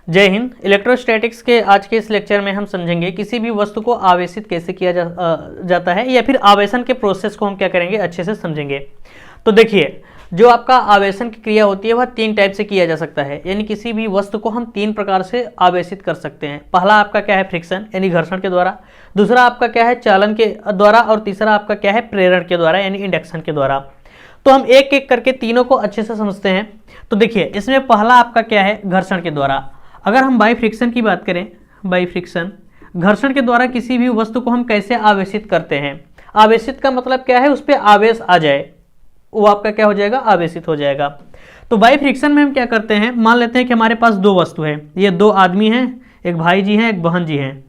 जय हिंद। इलेक्ट्रोस्टैटिक्स के आज के इस लेक्चर में हम समझेंगे किसी भी वस्तु को आवेशित कैसे किया जाता है, या फिर आवेशन के प्रोसेस को हम क्या करेंगे, अच्छे से समझेंगे। तो देखिए, जो आपका आवेशन की क्रिया होती है वह 3 टाइप से किया जा सकता है, यानी किसी भी वस्तु को हम 3 प्रकार से आवेशित कर सकते हैं। पहला आपका क्या है, फ्रिक्शन यानी घर्षण के द्वारा। दूसरा आपका क्या है, चालन के द्वारा। और तीसरा आपका क्या है, प्रेरण के द्वारा यानी इंडक्शन के द्वारा। तो हम एक एक करके तीनों को अच्छे से समझते हैं। तो देखिए, इसमें पहला आपका क्या है, घर्षण के द्वारा। अगर हम बाई फ्रिक्शन की बात करें, बाई फ्रिक्शन घर्षण के द्वारा किसी भी वस्तु को हम कैसे आवेशित करते हैं। आवेशित का मतलब क्या है, उस पर आवेश आ जाए, वो आपका क्या हो जाएगा, आवेशित हो जाएगा। तो बाई फ्रिक्शन में हम क्या करते हैं, मान लेते हैं कि हमारे पास 2 वस्तु है, ये 2 आदमी हैं, एक भाई जी हैं, एक बहन जी हैं।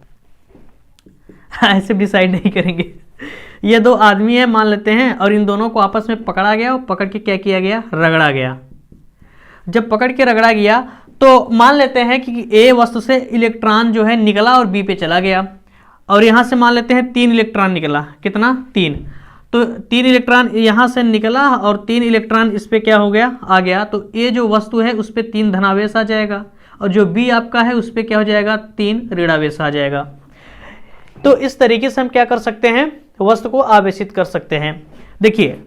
ऐसे डिसाइड नहीं करेंगे। ये 2 आदमी हैं मान लेते हैं, और इन दोनों को आपस में पकड़ा गया, और पकड़ के क्या किया गया, रगड़ा गया। जब पकड़ के रगड़ा गया तो मान लेते हैं कि ए वस्तु से इलेक्ट्रॉन जो है निकला और बी पे चला गया, और यहाँ से मान लेते हैं 3 इलेक्ट्रॉन निकला। कितना, 3। तो 3 इलेक्ट्रॉन यहाँ से निकला और 3 इलेक्ट्रॉन इस पे क्या हो गया, आ गया। तो ये जो वस्तु है उस पर 3 धनावेश आ जाएगा, और जो बी आपका है उस पर क्या हो जाएगा, 3 ऋणावेश आ जाएगा। तो इस तरीके से हम क्या कर सकते हैं, वस्तु को आवेशित कर सकते हैं। देखिए,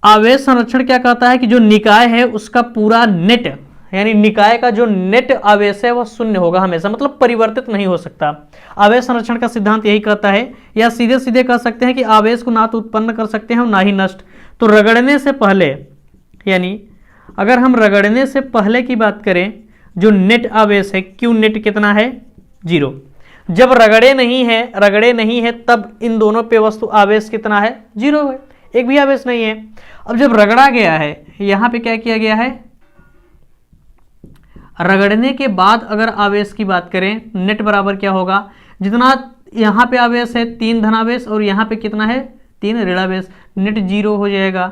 आवेश संरक्षण क्या कहता है कि जो निकाय है उसका पूरा नेट, यानी निकाय का जो नेट आवेश है वह शून्य होगा हमेशा, मतलब परिवर्तित नहीं हो सकता। आवेश संरक्षण का सिद्धांत यही कहता है, या सीधे सीधे कह सकते हैं कि आवेश को ना तो उत्पन्न कर सकते हैं और ना ही नष्ट। तो रगड़ने से पहले, यानी अगर हम रगड़ने से पहले की बात करें, जो नेट आवेश है, क्यू नेट कितना है, 0। जब रगड़े नहीं है तब इन दोनों पे वस्तु आवेश कितना है, 0 है, एक भी आवेश नहीं है। अब जब रगड़ा गया है, यहां पे क्या किया गया है, रगड़ने के बाद अगर आवेश की बात करें, नेट बराबर क्या होगा, जितना यहां पे आवेश है 3 धनावेश, और यहां पे कितना है, 3 ऋणावेश, नेट 0 हो जाएगा।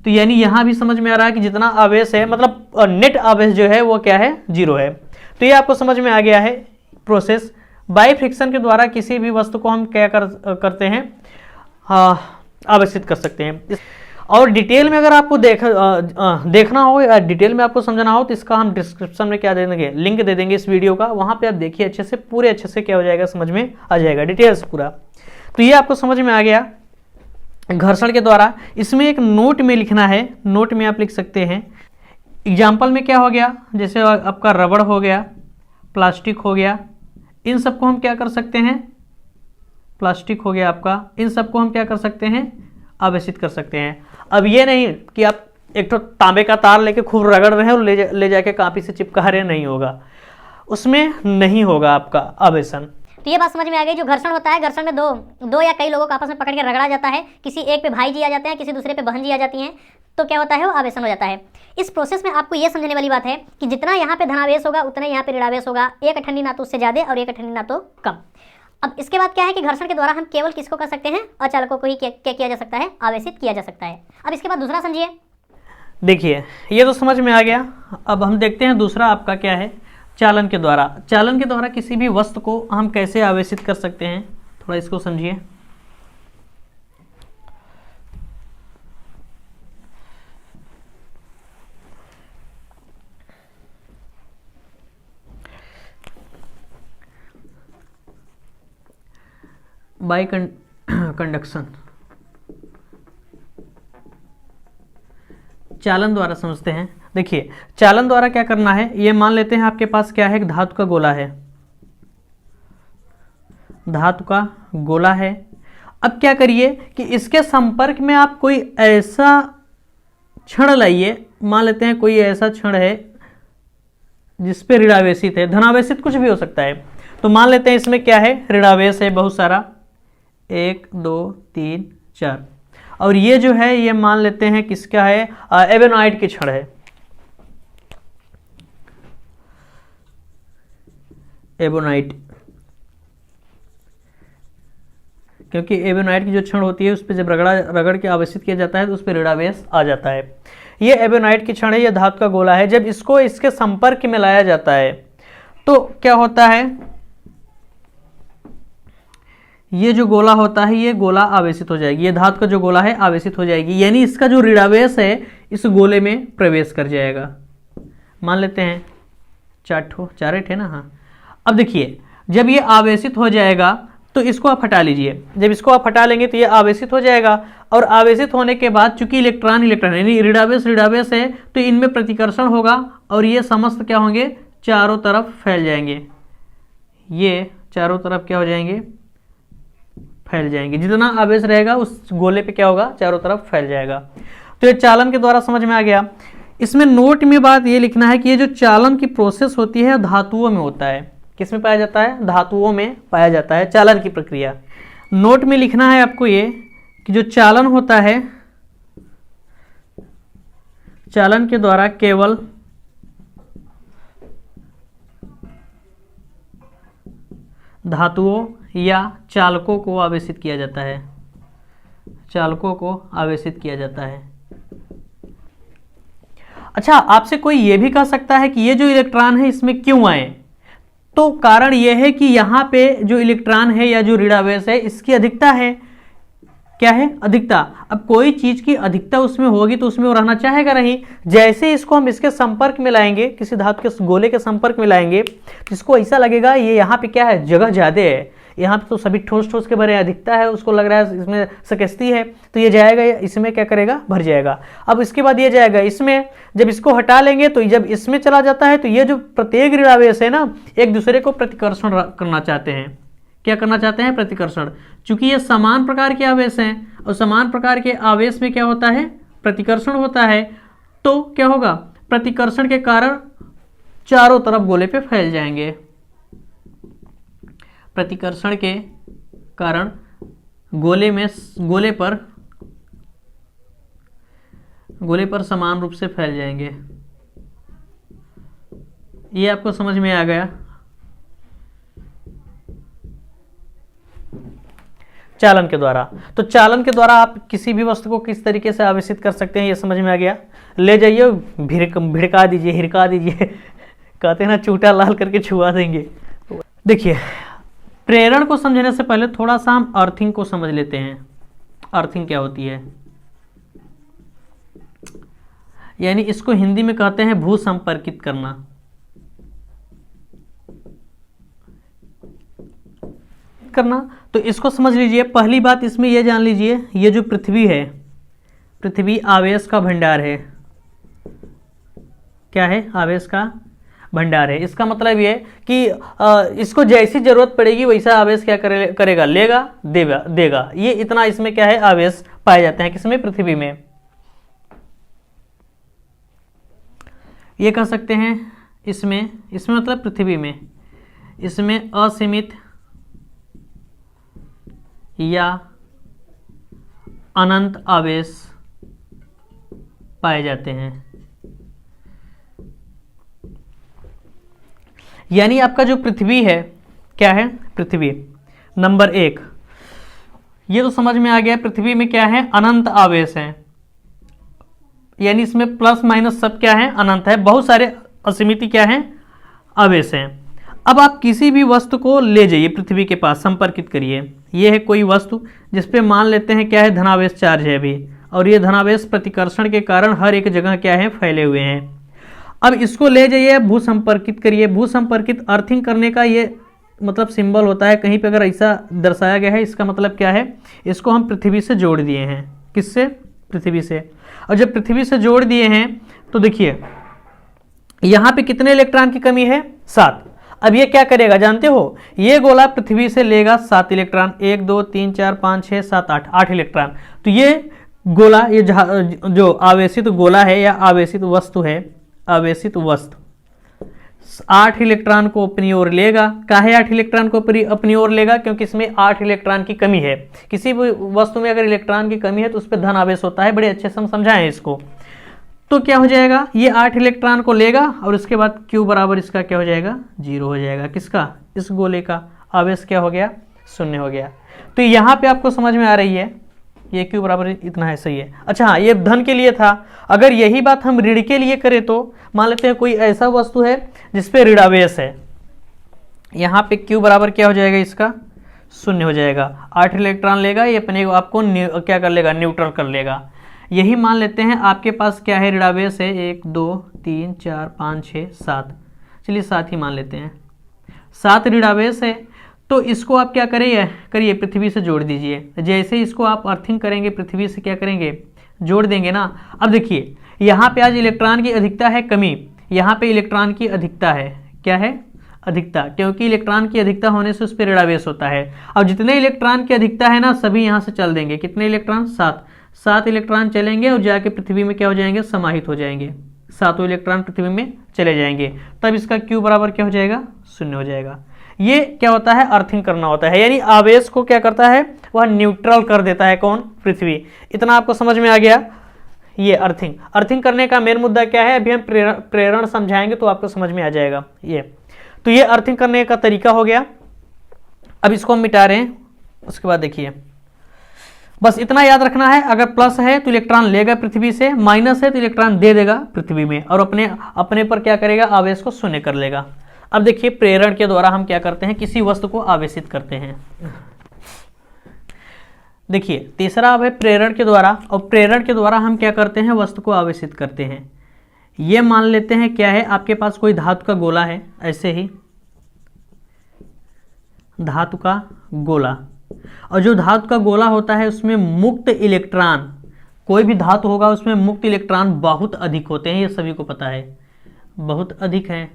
तो यानी यहां भी समझ में आ रहा है कि जितना आवेश है, मतलब नेट आवेश जो है वो क्या है, 0 है। तो ये आपको समझ में आ गया है प्रोसेस। बाई फ्रिक्शन के द्वारा किसी भी वस्तु को हम क्या करते हैं, आवेशित कर सकते हैं। और डिटेल में अगर आपको देखना हो या डिटेल में आपको समझना हो तो इसका हम डिस्क्रिप्शन में क्या दे देंगे, लिंक दे देंगे इस वीडियो का। वहां पे आप देखिए अच्छे से, पूरे अच्छे से क्या हो जाएगा, समझ में आ जाएगा डिटेल्स पूरा। तो ये आपको समझ में आ गया घर्षण के द्वारा। इसमें एक नोट में लिखना है, नोट में आप लिख सकते हैं। एग्जाम्पल में क्या हो गया, जैसे आपका रबड़ हो गया, प्लास्टिक हो गया, इन सबको हम क्या कर सकते हैं, प्लास्टिक हो गया आपका, इन सबको हम क्या कर सकते हैं, आवेशित कर सकते हैं। अब ये नहीं कि आप एक तो तांबे का तार लेके खूब रगड़ रहे हैं और ले जाके कापी से चिपका रहे, नहीं होगा, उसमें नहीं होगा आपका आवेशन। तो ये बात समझ में आ गई। जो घर्षण होता है, घर्षण में दो या कई लोगों को आपस में पकड़ के रगड़ा जाता है, किसी एक पे भाई जी आ जाते हैं, किसी दूसरे पे बहन जी आ जाती हैं, तो क्या होता है, वो आवेशन हो जाता है। इस प्रोसेस में आपको ये समझने वाली बात है कि जितना यहाँ पे धनावेश होगा उतना यहाँ पे ऋणावेश होगा, एक अठन्नी ना तो उससे ज्यादा और एक अठन्नी ना तो कम। अब इसके बाद क्या है कि घर्षण के द्वारा हम केवल किसको कर सकते हैं, अचालकों को ही क्या किया जा सकता है, आवेशित किया जा सकता है। अब इसके बाद दूसरा समझिए। देखिए, ये तो समझ में आ गया। अब हम देखते हैं दूसरा आपका क्या है, चालन के द्वारा। चालन के द्वारा किसी भी वस्तु को हम कैसे आवेशित कर सकते हैं, थोड़ा इसको समझिए। बाई कंडक्शन, चालन द्वारा समझते हैं। देखिए, चालन द्वारा क्या करना है, ये मान लेते हैं आपके पास क्या है, एक धातु का गोला है, धातु का गोला है। अब क्या करिए कि इसके संपर्क में आप कोई ऐसा क्षण लाइए, मान लेते हैं कोई ऐसा क्षण है जिसपे ऋणावेशित है, धनावेशित कुछ भी हो सकता है। तो मान लेते हैं इसमें क्या है, ऋणावेश है बहुत सारा, 1 2 3 4, और ये जो है ये मान लेते हैं किसका है, एबेनॉइड के क्षण है, एबोनाइट। क्योंकि एबोनाइट की जो क्षण होती है उस पर जब रगड़ के आवेशित किया जाता है तो उस पर ऋणावेश आ जाता है। ये एबोनाइट की क्षण है, ये धातु का गोला है। जब इसको इसके संपर्क में लाया जाता है तो क्या होता है, ये जो गोला होता है ये गोला आवेशित हो जाएगी, ये धातु का जो गोला है आवेशित हो जाएगी, यानी इसका जो ऋणावेश है इस गोले में प्रवेश कर जाएगा। मान लेते हैं चार थे ना, हाँ। अब देखिए जब ये आवेशित हो जाएगा तो इसको आप हटा लीजिए। जब इसको आप हटा लेंगे तो ये आवेशित हो जाएगा, और आवेशित होने के बाद चूंकि इलेक्ट्रॉन यानी ऋणावेश है तो इनमें प्रतिकर्षण होगा और ये समस्त क्या होंगे, चारों तरफ फैल जाएंगे। ये चारों तरफ क्या हो जाएंगे, फैल जाएंगे। जितना आवेश रहेगा उस गोले पे क्या होगा, चारों तरफ फैल जाएगा। तो ये चालन के द्वारा समझ में आ गया। इसमें नोट में बात ये लिखना है कि ये जो चालन की प्रोसेस होती है धातुओं में होता है। किस में पाया जाता है, धातुओं में पाया जाता है चालन की प्रक्रिया। नोट में लिखना है आपको ये कि जो चालन होता है, चालन के द्वारा केवल धातुओं या चालकों को आवेशित किया जाता है, चालकों को आवेशित किया जाता है। अच्छा, आपसे कोई यह भी कह सकता है कि ये जो इलेक्ट्रॉन है इसमें क्यों आए, तो कारण यह है कि यहां पे जो इलेक्ट्रॉन है या जो ऋणावेश है इसकी अधिकता है। क्या है, अधिकता। अब कोई चीज की अधिकता उसमें होगी तो उसमें वो रहना चाहेगा नहीं। जैसे इसको हम इसके संपर्क में लाएंगे, किसी धातु के गोले के संपर्क में लाएंगे, तो इसको ऐसा लगेगा ये यहाँ पे क्या है, जगह ज्यादा है, यहाँ पे तो सभी ठोस ठोस के भरे अधिकता है, उसको लग रहा है इसमें सकस्ती है, तो ये जाएगा, इसमें क्या करेगा, भर जाएगा। अब इसके बाद ये जाएगा इसमें, जब इसको हटा लेंगे तो जब इसमें चला जाता है तो ये जो प्रत्येक ऋणावेश है ना, एक दूसरे को प्रतिकर्षण करना चाहते हैं। क्या करना चाहते हैं, प्रतिकर्षण। चूंकि ये समान प्रकार के आवेश हैं और समान प्रकार के आवेश में क्या होता है, प्रतिकर्षण होता है, तो क्या होगा, प्रतिकर्षण के कारण चारों तरफ गोले पे फैल जाएंगे। प्रतिकर्षण के कारण गोले पर समान रूप से फैल जाएंगे। ये आपको समझ में आ गया। चालन के द्वारा, तो चालन के द्वारा आप किसी भी वस्तु को किस तरीके से आवेशित कर सकते हैं ये समझ में आ गया। ले जाइए, भिड़का दीजिए, हिरका दीजिए, कहते हैं ना चूटा लाल करके छुआ देंगे। देखिए, प्रेरण को समझने से पहले थोड़ा सा हम अर्थिंग को समझ लेते हैं। अर्थिंग क्या होती है, यानी इसको हिंदी में कहते हैं भू संपर्कित करना। तो इसको समझ लीजिए। पहली बात इसमें यह जान लीजिए, ये जो पृथ्वी है, पृथ्वी आवेश का भंडार है। क्या है, आवेश का भंडार है। इसका मतलब ये कि इसको जैसी जरूरत पड़ेगी वैसा आवेश क्या करेगा, लेगा, देगा। ये इतना इसमें क्या है, आवेश पाए जाते हैं। किसमें, पृथ्वी में। ये कह सकते हैं इसमें मतलब पृथ्वी में, इसमें असीमित या अनंत आवेश पाए जाते हैं। यानी आपका जो पृथ्वी है, क्या है, पृथ्वी नंबर 1, ये तो समझ में आ गया। पृथ्वी में क्या है, अनंत आवेश है, यानी इसमें प्लस माइनस सब क्या है, अनंत है। बहुत सारे असीमित क्या है, आवेश हैं। अब आप किसी भी वस्तु को ले जाइए, पृथ्वी के पास संपर्कित करिए। ये है कोई वस्तु जिसपे मान लेते हैं क्या है, धनावेश चार्ज है अभी, और ये धनावेश प्रतिकर्षण के कारण हर एक जगह क्या है, फैले हुए हैं। अब इसको ले जाइए, भू संपर्कित करिए। भू संपर्कित अर्थिंग करने का ये मतलब सिंबल होता है। कहीं पे अगर ऐसा दर्शाया गया है, इसका मतलब क्या है, इसको हम पृथ्वी से जोड़ दिए हैं। किससे, पृथ्वी से। और जब पृथ्वी से जोड़ दिए हैं तो देखिए यहां पे कितने इलेक्ट्रॉन की कमी है, 7। अब ये क्या करेगा जानते हो, ये गोला पृथ्वी से लेगा 7 इलेक्ट्रॉन, 1 2 3 4 5 6 7 8 इलेक्ट्रॉन। तो ये गोला, ये जो आवेशित गोला है या आवेशित वस्तु है, आवेशित वस्तु 8 इलेक्ट्रॉन को अपनी ओर लेगा। काहे 8 इलेक्ट्रॉन को अपनी ओर लेगा, क्योंकि इसमें 8 इलेक्ट्रॉन की कमी है। किसी भी वस्तु में अगर इलेक्ट्रॉन की कमी है तो उस पर धन आवेश होता है। बड़े अच्छे से हम समझाएं इसको। तो क्या हो जाएगा, ये 8 इलेक्ट्रॉन को लेगा और उसके बाद Q बराबर इसका क्या हो जाएगा, 0 हो जाएगा। किसका, इस गोले का आवेश क्या हो गया, 0 हो गया। तो यहाँ पे आपको समझ में आ रही है, ये Q बराबर इतना है, सही है। अच्छा हाँ, ये धन के लिए था। अगर यही बात हम ऋण के लिए करें तो मान लेते हैं कोई ऐसा वस्तु है जिसपे ऋणावेश है, यहाँ पे Q बराबर क्या हो जाएगा, इसका 0 हो जाएगा। 8 इलेक्ट्रॉन लेगा, ये अपने आपको क्या कर लेगा, न्यूट्रल कर लेगा। यही मान लेते हैं आपके पास क्या है, ऋणावेश है 1 2 3 4 5 6 7। चलिए 7 ही मान लेते हैं। 7 ऋणावेश है, तो इसको आप क्या करिए पृथ्वी से जोड़ दीजिए। जैसे ही इसको आप अर्थिंग करेंगे पृथ्वी से क्या करेंगे, जोड़ देंगे ना। अब देखिए यहाँ पे आज इलेक्ट्रॉन की अधिकता है कमी, यहाँ पे इलेक्ट्रॉन की अधिकता है, क्या है, अधिकता, क्योंकि इलेक्ट्रॉन की अधिकता होने से उस पर ऋणावेश होता है। अब जितने इलेक्ट्रॉन की अधिकता है ना सभी यहाँ से चल देंगे। कितने इलेक्ट्रॉन, 7 इलेक्ट्रॉन चलेंगे और जाके पृथ्वी में क्या हो जाएंगे, समाहित हो जाएंगे। 7 इलेक्ट्रॉन पृथ्वी में चले जाएंगे, तब इसका Q बराबर क्या हो जाएगा, 0 हो जाएगा। ये क्या होता है, अर्थिंग करना होता है, यानी आवेश को क्या करता है, वह न्यूट्रल कर देता है, कौन, पृथ्वी। इतना आपको समझ में आ गया। ये अर्थिंग करने का मेन मुद्दा क्या है, अभी हम प्रेरण समझाएंगे तो आपको समझ में आ जाएगा। ये तो ये अर्थिंग करने का तरीका हो गया। अब इसको हम मिटा रहे हैं, उसके बाद देखिए बस इतना याद रखना है, अगर प्लस है तो इलेक्ट्रॉन लेगा पृथ्वी से, माइनस है तो इलेक्ट्रॉन दे देगा पृथ्वी में, और अपने पर क्या करेगा, आवेश को शून्य कर लेगा। अब देखिए प्रेरण के द्वारा हम क्या करते हैं, किसी वस्तु को आवेशित करते हैं। देखिए तीसरा अब है प्रेरण के द्वारा, और प्रेरण के द्वारा हम क्या करते हैं, वस्तु को आवेशित करते हैं। ये मान लेते हैं क्या है, आपके पास कोई धातु का गोला है, ऐसे ही धातु का गोला, और जो धातु का गोला होता है उसमें मुक्त इलेक्ट्रॉन, कोई भी धातु होगा उसमें मुक्त इलेक्ट्रॉन बहुत अधिक होते हैं, ये सभी को पता है, बहुत अधिक है।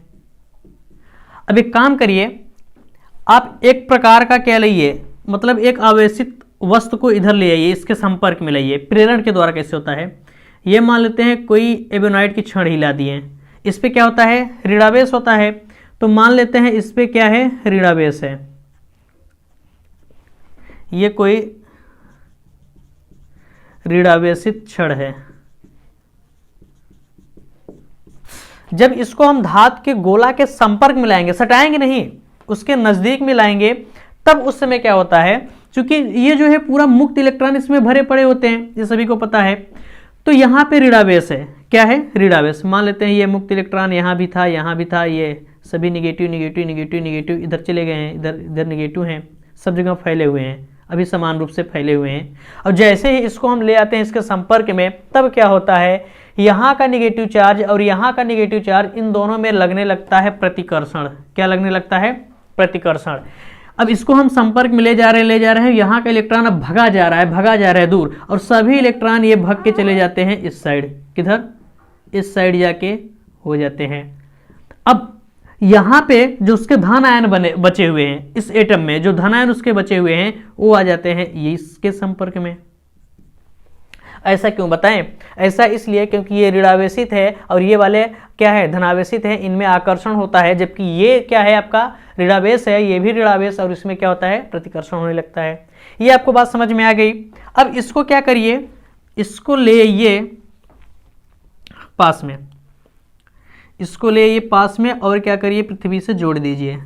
अब एक काम करिए, आप एक प्रकार का क्या लाइए, मतलब एक आवेशित वस्तु को इधर ले आइए, इसके संपर्क में लाइए। प्रेरण के द्वारा कैसे होता है, ये मान लेते हैं कोई एबोनाइट की छड़ हिला दिए, इस पे क्या होता है, ऋणावेश होता है, तो मान लेते हैं इस पे क्या है, ऋणावेश है। ये कोई ऋणावेशित छड़ है। जब इसको हम धातु के गोला के संपर्क में लाएंगे, सटाएंगे नहीं, उसके नजदीक में लाएंगे, तब उस समय क्या होता है, क्योंकि ये जो है पूरा मुक्त इलेक्ट्रॉन इसमें भरे पड़े होते हैं, ये सभी को पता है, तो यहाँ पे ऋणावेश है, क्या है, ऋणावेश। मान लेते हैं ये मुक्त इलेक्ट्रॉन यहाँ भी था, यहाँ भी था, ये सभी निगेटिव निगेटिव निगेटिव निगेटिव इधर चले गए हैं, इधर इधर निगेटिव हैं, सब जगह फैले हुए हैं, अभी समान रूप से फैले हुए हैं। और जैसे ही इसको हम ले आते हैं इसके संपर्क में, तब क्या होता है, यहाँ का निगेटिव चार्ज और यहाँ का निगेटिव चार्ज, इन दोनों में लगने लगता है प्रतिकर्षण। क्या लगने लगता है, प्रतिकर्षण। अब इसको हम संपर्क में ले जा रहे हैं, यहाँ का इलेक्ट्रॉन अब भगा जा रहा है दूर, और सभी इलेक्ट्रॉन ये भग के चले जाते हैं इस साइड, किधर, इस साइड जाके हो जाते हैं। अब यहाँ पे जो उसके धन आयन बचे हुए हैं, इस एटम में जो धन आयन उसके बचे हुए हैं, वो आ जाते हैं ये इसके संपर्क में। ऐसा क्यों बताएं, ऐसा इसलिए क्योंकि ये ऋणावेशित है और ये वाले क्या है, धनावेशित है, इनमें आकर्षण होता है, जबकि ये क्या है, आपका ऋणावेश है, ये भी ऋणावेश, और इसमें क्या होता है, प्रतिकर्षण होने लगता है। ये आपको बात समझ में आ गई। अब इसको क्या करिए, इसको ले आइए पास में, इसको ले आइए पास में, और क्या करिए, पृथ्वी से जोड़ दीजिए।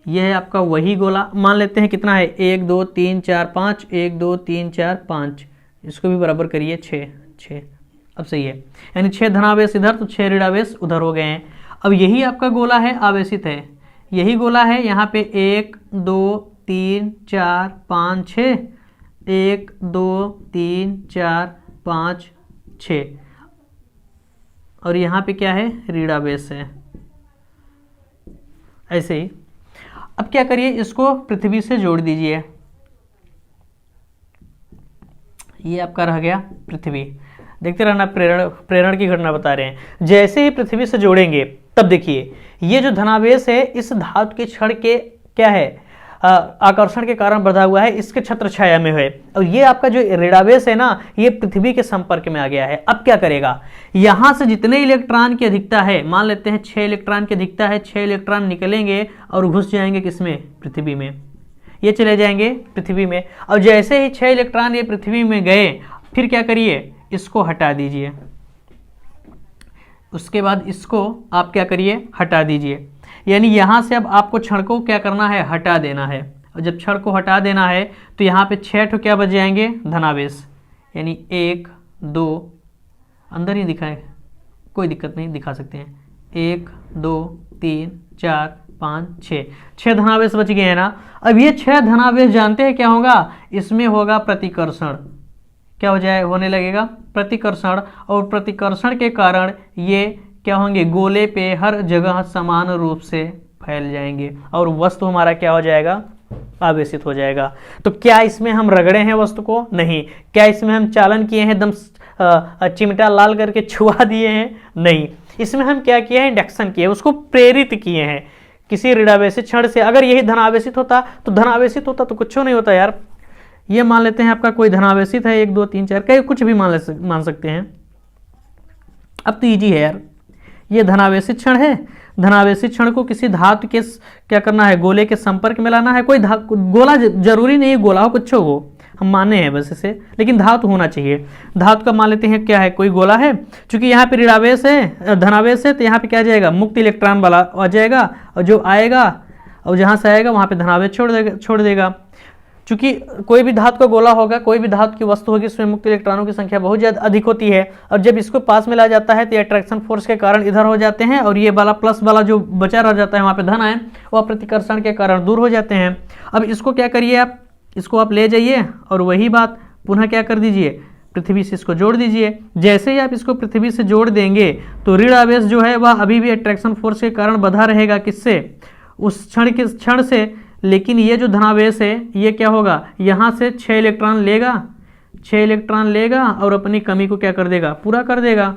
यह है आपका वही गोला, मान लेते हैं कितना है, 1 2 3 4 5, 1 2 3 4 5, इसको भी बराबर करिए 6। अब सही है, यानी 6 धनावेश इधर तो 6 ऋणावेश उधर हो गए हैं। अब यही आपका गोला है, आवेशित है, यही गोला है, यहाँ पे 1 2 3 4 5 6, 1 2 3 4 5 6, और यहाँ पे क्या है, ऋणावेश है, ऐसे ही। अब क्या करिए, इसको पृथ्वी से जोड़ दीजिए, ये आपका रह गया पृथ्वी। देखते रहना, प्रेरण की घटना बता रहे हैं। जैसे ही पृथ्वी से जोड़ेंगे, तब देखिए ये जो धनावेश है इस धातु के क्षण के क्या है, आकर्षण के कारण बढ़ा हुआ है, इसके छत्र छाया में है, और ये आपका जो ऋणावेश है ना, ये पृथ्वी के संपर्क में आ गया है। अब क्या करेगा, यहाँ से जितने इलेक्ट्रॉन की अधिकता है, मान लेते हैं 6 इलेक्ट्रॉन की अधिकता है, 6 इलेक्ट्रॉन निकलेंगे और घुस जाएंगे किसमें, पृथ्वी में, ये चले जाएंगे पृथ्वी में। और जैसे ही 6 इलेक्ट्रॉन ये पृथ्वी में गए, फिर क्या करिए, इसको हटा दीजिए, उसके बाद इसको आप क्या करिए, हटा दीजिए। यानी यहाँ से अब आपको क्षण को क्या करना है, हटा देना है, और जब क्षण को हटा देना है तो यहाँ पे 6 ठो क्या बच जाएंगे, धनावेश, यानी 1 2, अंदर ही दिखाएं, कोई दिक्कत नहीं, दिखा सकते हैं, 1 2 3 4 5 6 धनावेश बच गए हैं ना। अब ये 6 धनावेश जानते हैं क्या होगा, इसमें होगा प्रतिकर्षण, क्या हो जाए, होने लगेगा प्रतिकर्षण, और प्रतिकर्षण के कारण ये क्या होंगे, गोले पे हर जगह समान रूप से फैल जाएंगे और वस्तु हमारा क्या हो जाएगा, आवेशित हो जाएगा। तो क्या इसमें हम रगड़े हैं वस्तु को, नहीं। क्या इसमें हम चालन किए हैं, एकदम चिमटा लाल करके छुआ दिए हैं, नहीं। इसमें हम क्या किए हैं, इंडक्शन किए, उसको प्रेरित किए हैं किसी ऋणावेशित क्षण से। अगर यही धनावेशित होता तो धनावेशित होता तो कुछ नहीं होता यार। ये मान लेते हैं आपका कोई धनावेशित है, 1 2 3 4 कई कुछ भी मान सकते हैं। अब तो ईजी है यार, ये धनावेशित क्षण है। धनावेशित क्षण को किसी धातु के क्या करना है, गोले के संपर्क में लाना है। कोई गोला जरूरी नहीं गोला हो, कुछ हो, हम माने हैं बस इसे, लेकिन धातु होना चाहिए। धातु का मान लेते हैं क्या है, कोई गोला है। चूंकि यहाँ पे ऋणावेश है, धनावेश है, तो यहाँ पे क्या आ जाएगा, मुक्त इलेक्ट्रॉन वाला आ जाएगा, और जो आएगा और जहाँ से आएगा वहाँ पे धनावेश छोड़ देगा। चूंकि कोई भी धातु का गोला होगा, कोई भी धातु की वस्तु होगी, उसमें मुक्त इलेक्ट्रॉनों की संख्या बहुत ज़्यादा अधिक होती है, और जब इसको पास में लाया जाता है तो अट्रैक्शन फोर्स के कारण इधर हो जाते हैं, और ये वाला प्लस वाला जो बचा रह जाता है वहाँ पे धन आयन, वह प्रतिकर्षण के कारण दूर हो जाते हैं। अब इसको क्या करिए आप, इसको आप ले जाइए और वही बात पुनः क्या कर दीजिए, पृथ्वी से इसको जोड़ दीजिए। जैसे ही आप इसको पृथ्वी से जोड़ देंगे तो ऋण आवेश जो है वह अभी भी अट्रैक्शन फोर्स के कारण बधा रहेगा, किससे, उस क्षण से। लेकिन ये जो धनावेश है ये क्या होगा, यहाँ से 6 इलेक्ट्रॉन लेगा, 6 इलेक्ट्रॉन लेगा और अपनी कमी को क्या कर देगा, पूरा कर देगा।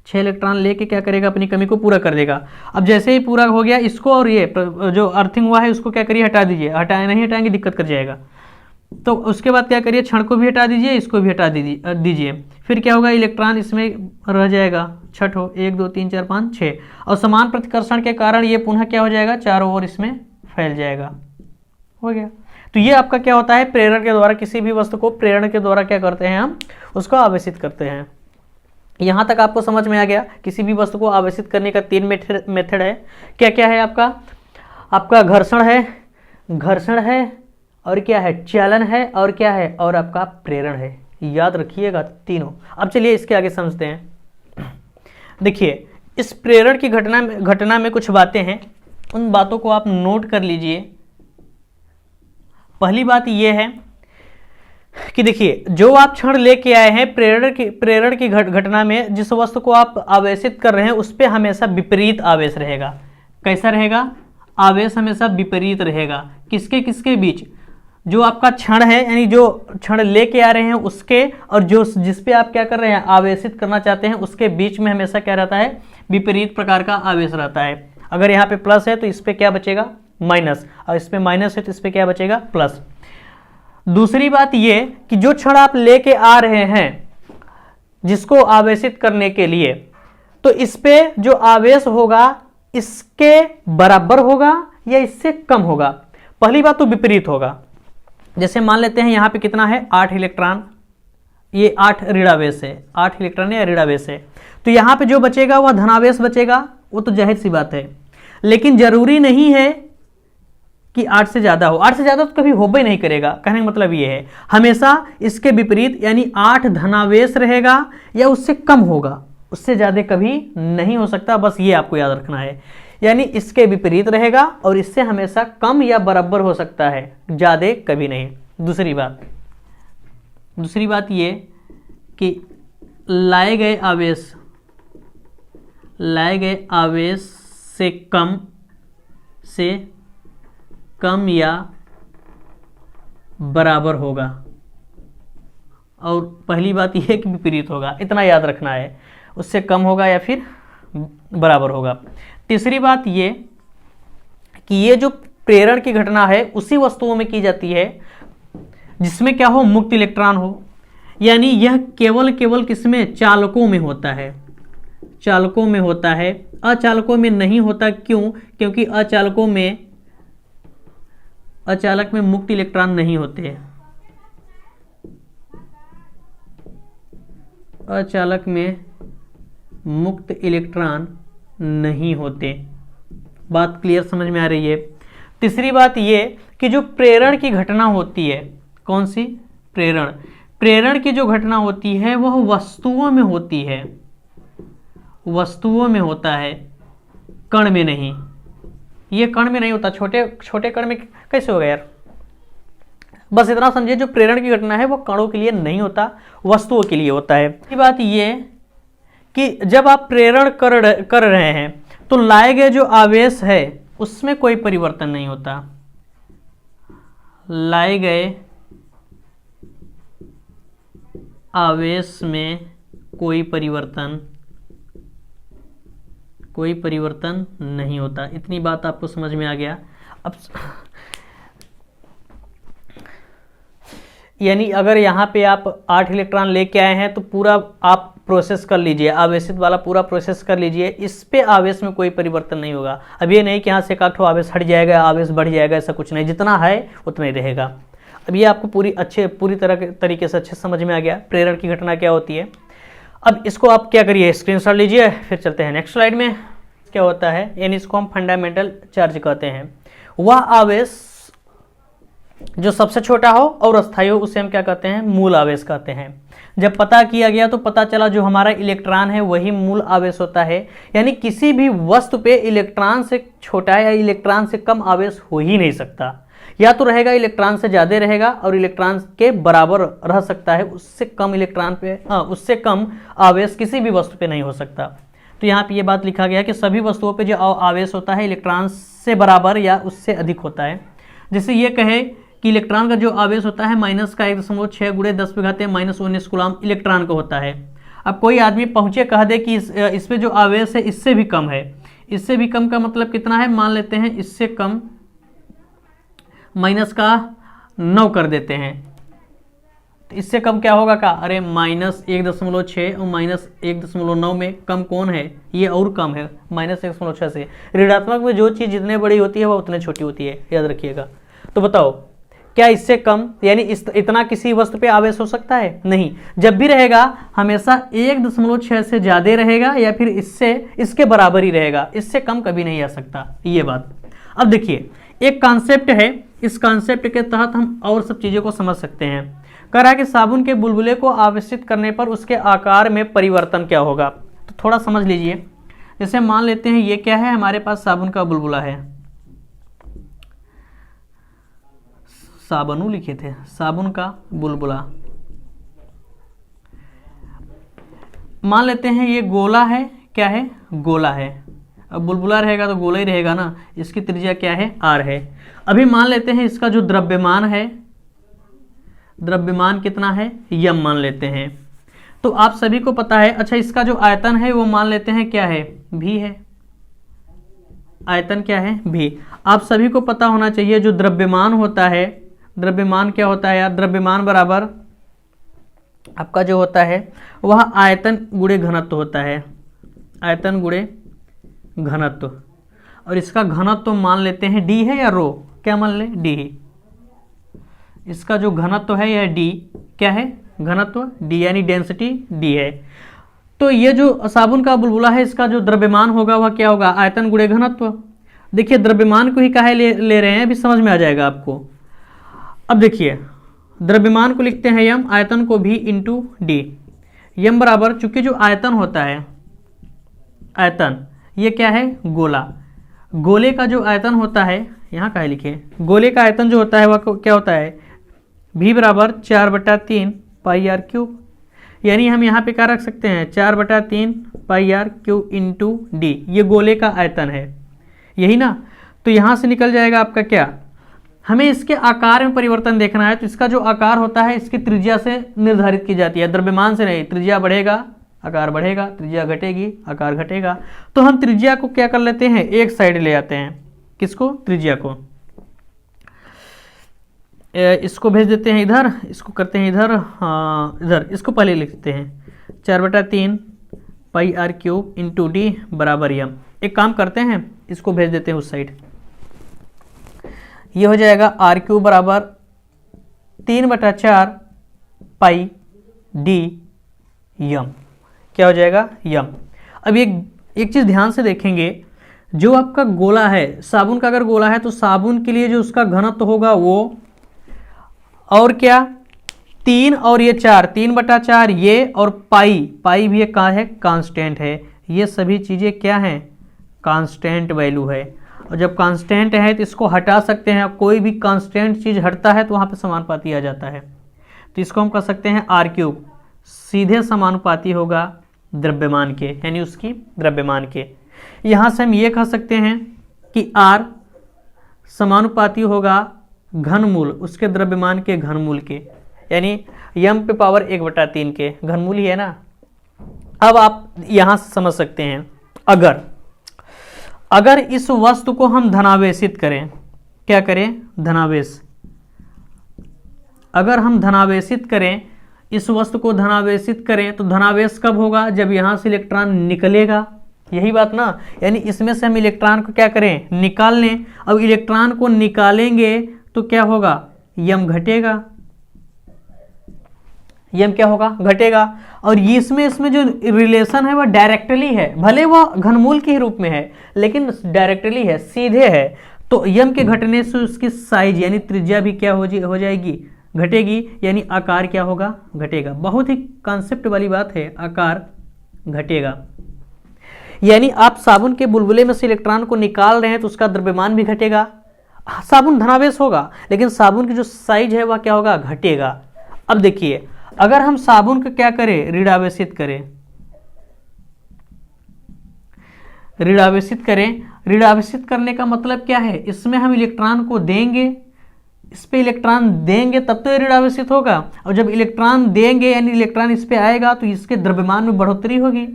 6 इलेक्ट्रॉन लेके क्या करेगा, अपनी कमी को पूरा कर देगा। अब जैसे ही पूरा हो गया इसको, और ये जो अर्थिंग हुआ है उसको क्या करिए, हटा दीजिए। नहीं हटाएंगे दिक्कत कर जाएगा। तो उसके बाद क्या करिए, क्षण को भी हटा दीजिए, इसको भी हटा दीजिए। फिर क्या होगा, इलेक्ट्रॉन इसमें रह जाएगा, छठ हो, 1 2 3 4 5 6, और समान प्रतिकर्षण के कारण ये पुनः क्या हो जाएगा, चारों ओर इसमें फैल जाएगा। हो गया। तो ये आपका क्या होता है, प्रेरण के द्वारा किसी भी वस्तु को प्रेरण के द्वारा क्या करते हैं, हम उसको आवेशित करते हैं। यहां तक आपको समझ में आ गया। किसी भी वस्तु को आवेशित करने का 3 मेथड है। क्या क्या है आपका घर्षण है और क्या है, चालन है, और क्या है, और आपका प्रेरण है। याद रखिएगा तीनों। अब चलिए इसके आगे समझते हैं। देखिए इस प्रेरण की घटना में कुछ बातें हैं, उन बातों को आप नोट कर लीजिए। पहली बात यह है कि देखिए जो आप क्षण लेके आए हैं प्रेरण की घटना में, जिस वस्तु को आप आवेशित कर रहे हैं उस पर हमेशा विपरीत आवेश रहेगा। कैसा रहेगा, आवेश हमेशा विपरीत रहेगा। किसके बीच, जो आपका क्षण है यानी जो क्षण लेके आ रहे हैं उसके, और जो जिस पे आप क्या कर रहे हैं, आवेशित करना चाहते हैं, उसके बीच में हमेशा क्या रहता है, विपरीत प्रकार का आवेश रहता है। अगर यहाँ पे प्लस है तो इस पे क्या बचेगा, माइनस, और इस पे माइनस है तो इस पे क्या बचेगा, प्लस। दूसरी बात ये कि जो क्षण आप लेके आ रहे हैं जिसको आवेशित करने के लिए, तो इस पे जो आवेश होगा इसके बराबर होगा या इससे कम होगा। पहली बात तो विपरीत होगा। जैसे मान लेते हैं यहाँ पे कितना है, 8 इलेक्ट्रॉन, ये 8 ऋणावेश है, 8 इलेक्ट्रॉन या ऋणावेश है, तो यहाँ पे जो बचेगा वह धनावेश बचेगा। वो तो जाहिर सी बात है, लेकिन जरूरी नहीं है कि 8 से ज्यादा हो। 8 से ज्यादा तो कभी हो ही नहीं करेगा। कहने का मतलब ये है हमेशा इसके विपरीत, यानी 8 धनावेश रहेगा या उससे कम होगा, उससे ज्यादा कभी नहीं हो सकता। बस ये आपको याद रखना है, यानी इसके विपरीत रहेगा और इससे हमेशा कम या बराबर हो सकता है, ज्यादा कभी नहीं। दूसरी बात ये कि लाए गए आवेश से कम या बराबर होगा, और पहली बात यह है कि विपरीत होगा। इतना याद रखना है, उससे कम होगा या फिर बराबर होगा। तीसरी बात ये कि ये जो प्रेरण की घटना है उसी वस्तुओं में की जाती है जिसमें क्या हो, मुक्त इलेक्ट्रॉन हो। यानी यह केवल किसमें, चालकों में होता है, चालकों में होता है, अचालकों में नहीं होता। क्यों, क्योंकि अचालक में मुक्त इलेक्ट्रॉन नहीं होते। अचालक में मुक्त इलेक्ट्रॉन नहीं होते। बात क्लियर समझ में आ रही है। तीसरी बात ये कि जो प्रेरण की घटना होती है, कौन सी, प्रेरण की जो घटना होती है वह वस्तुओं में होती है, वस्तुओं में होता है, कण में नहीं। ये कण में नहीं होता, छोटे कण में कैसे होगा यार। बस इतना समझिए, जो प्रेरण की घटना है वो कणों के लिए नहीं होता, वस्तुओं के लिए होता है। ये बात ये कि जब आप प्रेरण कर रहे हैं तो लाए गए जो आवेश है उसमें कोई परिवर्तन नहीं होता। लाए गए आवेश में कोई परिवर्तन नहीं होता। इतनी बात आपको समझ में आ गया। अब यानी अगर यहाँ पे आप 8 इलेक्ट्रॉन लेके आए हैं तो पूरा आप प्रोसेस कर लीजिए, आवेशित वाला पूरा प्रोसेस कर लीजिए, इस पे आवेश में कोई परिवर्तन नहीं होगा। अब ये नहीं कि यहाँ से एक आठ आवेश हट जाएगा, आवेश बढ़ जाएगा, ऐसा कुछ नहीं, जितना है उतना ही रहेगा। अब ये आपको पूरी तरीके से अच्छे समझ में आ गया प्रेरण की घटना क्या होती है। अब इसको आप क्या करिए, स्क्रीनशॉट लीजिए, फिर चलते हैं नेक्स्ट स्लाइड में। क्या होता है, यानी इसको हम फंडामेंटल चार्ज कहते हैं। वह आवेश जो सबसे छोटा हो और अस्थायी हो उसे हम क्या कहते हैं, मूल आवेश कहते हैं। जब पता किया गया तो पता चला जो हमारा इलेक्ट्रॉन है वही मूल आवेश होता है। यानी किसी भी वस्तु पे इलेक्ट्रॉन से छोटा या इलेक्ट्रॉन से कम आवेश हो ही नहीं सकता। या तो रहेगा इलेक्ट्रॉन से ज़्यादा रहेगा और इलेक्ट्रॉन के बराबर रह सकता है, उससे कम उससे कम आवेश किसी भी वस्तु पे नहीं हो सकता। तो यहाँ पे ये बात लिखा गया कि सभी वस्तुओं पे जो आवेश होता है इलेक्ट्रॉन से बराबर या उससे अधिक होता है। जैसे ये कहे कि इलेक्ट्रॉन का जो आवेश होता है माइनस का 1.6 × 10⁻⁻19 कूलम इलेक्ट्रॉन का होता है। अब कोई आदमी पहुँचे कह दे कि इस पे जो आवेश है इससे भी कम है। इससे भी कम का मतलब कितना है, मान लेते हैं इससे कम -9 कर देते हैं। तो इससे कम क्या होगा का, अरे -1.6 और -1.9 में कम कौन है, ये और कम है -1.6 से। ऋणात्मक में जो चीज़ जितने बड़ी होती है वह उतने छोटी होती है, याद रखिएगा। तो बताओ क्या इससे कम यानी इतना किसी वस्तु पे आवेश हो सकता है, नहीं। जब भी रहेगा हमेशा 1.6 से ज़्यादा रहेगा या फिर इसके बराबर ही रहेगा, इससे कम कभी नहीं आ सकता, ये बात। अब देखिए एक कॉन्सेप्ट है, इस कॉन्सेप्ट के तहत हम और सब चीज़ों को समझ सकते हैं। कह रहा है कि साबुन के बुलबुले को आवेशित करने पर उसके आकार में परिवर्तन क्या होगा। तो थोड़ा समझ लीजिए। जैसे मान लेते हैं ये क्या है, हमारे पास साबुन का बुलबुला है, साबुन लिखे थे, साबुन का बुलबुला। मान लेते हैं ये गोला है, क्या है, गोला है। अब बुलबुला रहेगा तो गोला ही रहेगा ना, इसकी त्रिज्या क्या है, r है। अभी मान लेते हैं इसका जो द्रव्यमान है, द्रव्यमान कितना है, m मान लेते हैं। तो आप सभी को पता है, अच्छा इसका जो आयतन है वो मान लेते हैं क्या है, v है। आयतन क्या है, v। आप सभी को पता होना चाहिए जो द्रव्यमान होता है, द्रव्यमान क्या होता है यार, द्रव्यमान बराबर आपका जो होता है वह आयतन गुणे घनत्व होता है, आयतन गुणे घनत्व। और इसका घनत्व मान लेते हैं d है या रो, क्या मान ले, d। इसका जो घनत्व है यह d, क्या है, घनत्व d यानी डेंसिटी d है। तो ये जो साबुन का बुलबुला है इसका जो द्रव्यमान होगा वह क्या होगा, आयतन गुणे घनत्व। देखिए द्रव्यमान को ही काहे ले रहे हैं, अभी समझ में आ जाएगा आपको। अब देखिए द्रव्यमान को लिखते हैं m, आयतन को भी इंटू d। m बराबर, चूंकि जो आयतन होता है, आयतन ये क्या है, गोला। गोले का जो आयतन होता है, यहाँ का लिखे, गोले का आयतन जो होता है वह क्या होता है, v बराबर 4/3 πr3। यानी हम यहाँ पे क्या रख सकते हैं, 4/3 πr3 इंटू d। ये गोले का आयतन है, यही ना। तो यहाँ से निकल जाएगा आपका क्या, हमें इसके आकार में परिवर्तन देखना है। तो इसका जो आकार होता है इसकी त्रिज्या से निर्धारित की जाती है, द्रव्यमान से नहीं। त्रिज्या बढ़ेगा आकार बढ़ेगा, त्रिज्या घटेगी आकार घटेगा। तो हम त्रिज्या को क्या कर लेते हैं, एक साइड ले आते हैं, किसको, त्रिज्या को। इसको भेज देते हैं इधर, इसको करते हैं इधर, हाँ इधर, इसको पहले लिखते हैं 4/3 πr3 इंटू d बराबर m। एक काम करते हैं, इसको भेज देते हैं उस साइड। ये हो जाएगा r3 बराबर 3/4 पाई d m। क्या हो जाएगा, यम। अब एक चीज़ ध्यान से देखेंगे, जो आपका गोला है, साबुन का अगर गोला है तो साबुन के लिए जो उसका घनत्व होगा वो, और क्या, 3 और ये 4, 3/4 ये, और पाई भी एक है, कांस्टेंट है। ये सभी चीज़ें क्या हैं, कांस्टेंट वैल्यू है। और जब कांस्टेंट है तो इसको हटा सकते हैं। कोई भी कांस्टेंट चीज़ हटता है तो वहाँ पे समानुपाती आ जाता है। तो इसको हम कह सकते हैं r3 सीधे समानुपाती होगा द्रव्यमान के, यानी उसकी द्रव्यमान के। यहाँ से हम ये कह सकते हैं कि R समानुपाती होगा घनमूल उसके द्रव्यमान के घनमूल के, यानी m पे पावर 1/3 के, घनमूल ही है ना। अब आप यहाँ से समझ सकते हैं, अगर इस वस्तु को हम धनावेशित करें, क्या करें, धनावेश, अगर हम धनावेशित करें, इस वस्तु को धनावेशित करें, तो धनावेश कब होगा, जब यहाँ से इलेक्ट्रॉन निकलेगा, यही बात ना। यानी इसमें से हम इलेक्ट्रॉन को क्या करें, निकाल लें। अब इलेक्ट्रॉन को निकालेंगे तो क्या होगा, यम घटेगा, यम क्या होगा, घटेगा। और इसमें जो रिलेशन है वह डायरेक्टली है, भले वह घनमूल के रूप में है लेकिन डायरेक्टली है, सीधे है। तो यम के घटने से उसकी साइज यानी त्रिज्या भी क्या हो जाएगी, घटेगी, यानी आकार क्या होगा, घटेगा। बहुत ही कॉन्सेप्ट वाली बात है, आकार घटेगा। यानी आप साबुन के बुलबुले में से इलेक्ट्रॉन को निकाल रहे हैं तो उसका द्रव्यमान भी घटेगा। साबुन धनावेश होगा लेकिन साबुन की जो साइज है वह क्या होगा, घटेगा। अब देखिए, अगर हम साबुन को क्या करें, ऋणावेशित करें, ऋणावेशित करें, ऋणावेशित करने का मतलब क्या है, इसमें हम इलेक्ट्रॉन को देंगे, इस पे इलेक्ट्रॉन देंगे तब तो ये ऋणावेशित होगा। और जब इलेक्ट्रॉन देंगे यानी इलेक्ट्रॉन इस पे आएगा तो इसके द्रव्यमान में बढ़ोतरी होगी,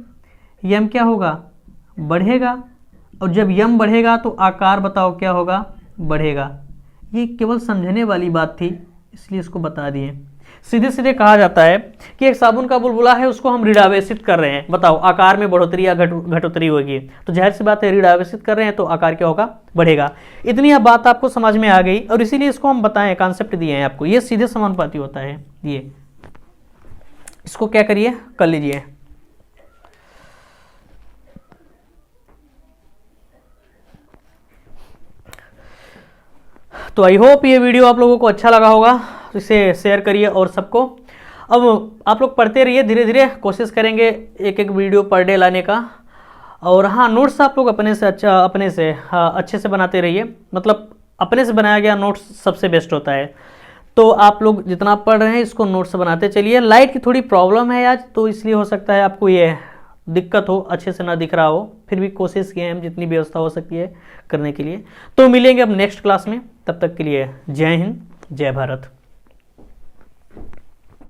यम क्या होगा, बढ़ेगा। और जब यम बढ़ेगा तो आकार बताओ क्या होगा, बढ़ेगा। ये केवल समझने वाली बात थी इसलिए इसको बता दिए। सीधे सीधे कहा जाता है कि एक साबुन का बुलबुला है, उसको हम ऋणावेशित कर रहे हैं, बताओ आकार में बढ़ोतरी या घटोतरी होगी। तो जाहिर सी बात है, ऋणावेशित कर रहे हैं तो आकार क्या होगा, बढ़ेगा। इतनी अब बात आपको समझ में आ गई और इसीलिए इसको हम बताएं, कॉन्सेप्ट दिए हैं आपको। ये सीधे समानुपाती होता है, ये इसको क्या करिए, कर लीजिए। तो आई होप ये वीडियो आप लोगों को अच्छा लगा होगा, तो इसे शेयर करिए और सबको। अब आप लोग पढ़ते रहिए, धीरे धीरे कोशिश करेंगे एक एक वीडियो पर डे लाने का। और हाँ, नोट्स आप लोग अपने से अच्छे से बनाते रहिए, मतलब अपने से बनाया गया नोट्स सबसे बेस्ट होता है। तो आप लोग जितना पढ़ रहे हैं इसको नोट्स बनाते चलिए। लाइट की थोड़ी प्रॉब्लम है आज, तो इसलिए हो सकता है आपको ये दिक्कत हो, अच्छे से ना दिख रहा हो, फिर भी कोशिश किए हम जितनी व्यवस्था हो सकती है करने के लिए। तो मिलेंगे अब नेक्स्ट क्लास में, तब तक के लिए जय हिंद, जय भारत।